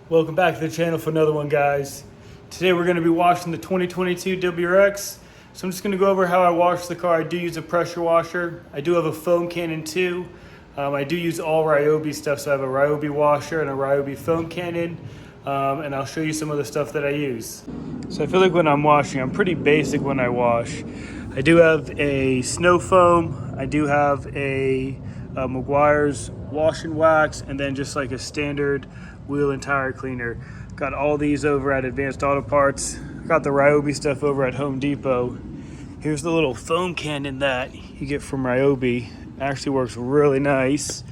Welcome back to the channel for another one, guys. Today we're going to be washing the 2022 WRX. So I'm just going to go over how I wash the car. I do use a pressure washer. I do have a foam cannon too. I do use all ryobi stuff, so I have a ryobi washer and a ryobi foam cannon. And I'll show you some of the stuff that I use. So I feel like when I'm washing, I'm pretty basic when I wash. I do have a snow foam. I do have a Meguiar's wash and wax, and then just like a standard wheel and tire cleaner. Got all these over at Advanced Auto Parts. Got the ryobi stuff over at Home Depot. Here's the little foam cannon that you get from ryobi. Actually works really nice,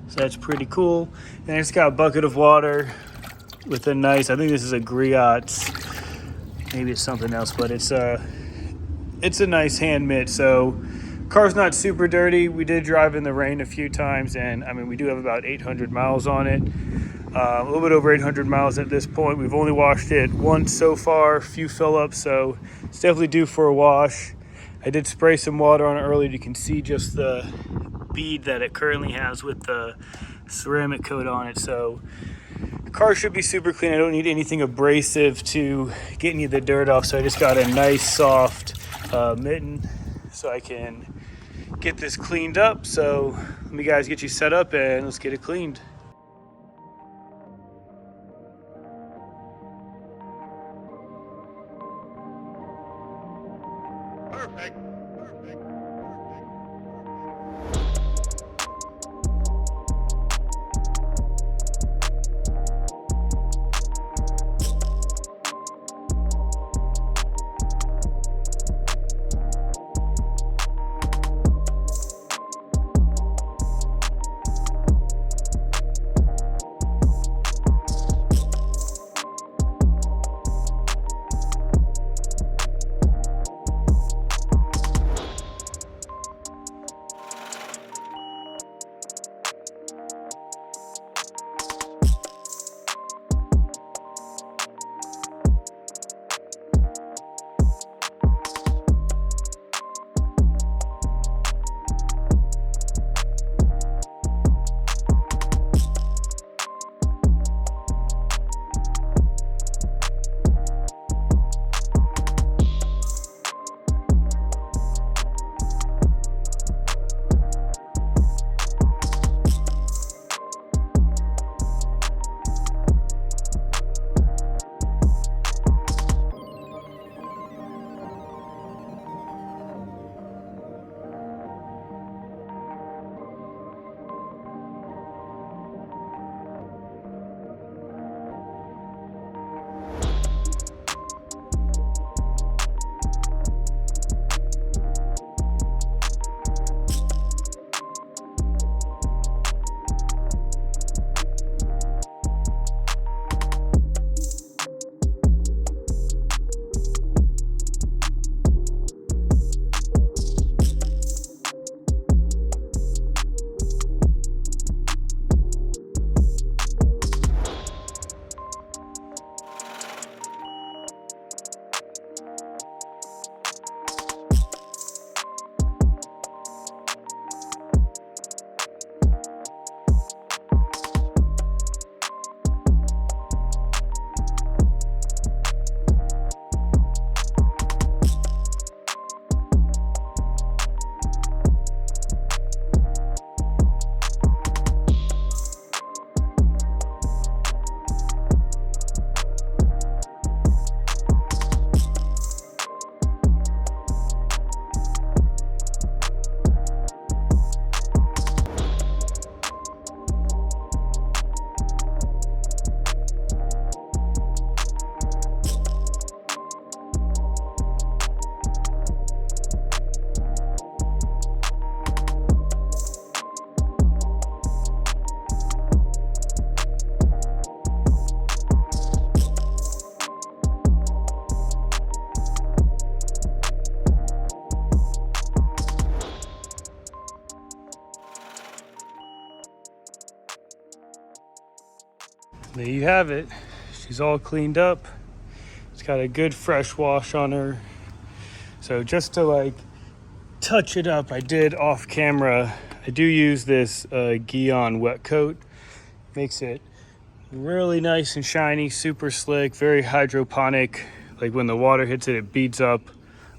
so that's pretty cool. And I just got a bucket of water with a nice, I think this is a Griot's, maybe it's something else, but it's a nice hand mitt. So car's not super dirty. We did drive in the rain a few times, and I mean, we do have about 800 miles on it. A little bit over 800 miles at this point. We've only washed it once so far, a few fill-ups, so it's definitely due for a wash. I did spray some water on it earlier. You can see just the bead that it currently has with the ceramic coat on it. So the car should be super clean. I don't need anything abrasive to get any of the dirt off, so I just got a nice soft mitten so I can get this cleaned up. So let me guys get you set up and let's get it cleaned. Perfect. There you have it. She's all cleaned up. It's got a good fresh wash on her. So just to like touch it up, I did off camera. I do use this Guion wet coat. Makes it Really nice and shiny, super slick, very hydroponic. Like when the water hits it, it beads up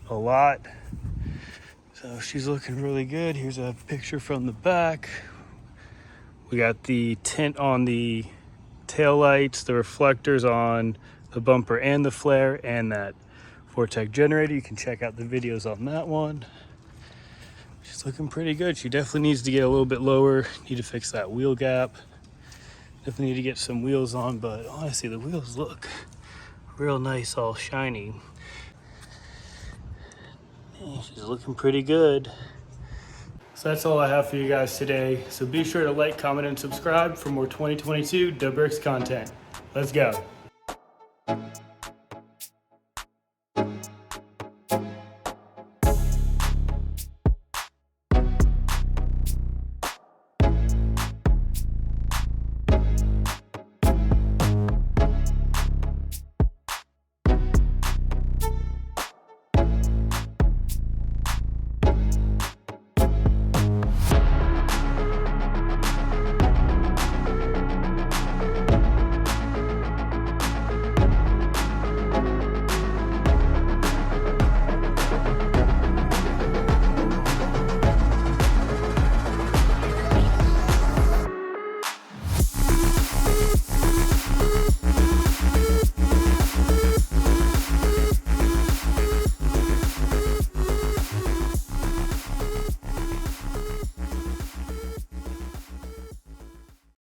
a lot. So she's looking really good. Here's a picture from the back. We got the tint on the tail lights, the reflectors on the bumper and the flare, and that Vortex Generator. You can check out the videos on that one. She's looking pretty good. She definitely needs to get a little bit lower. Need to fix that wheel gap. Definitely need to get some wheels on, but honestly, the wheels look real nice, all shiny. And she's looking pretty good. So that's all I have for you guys today. So be sure to like, comment, and subscribe for more 2022 WRX content. Let's go.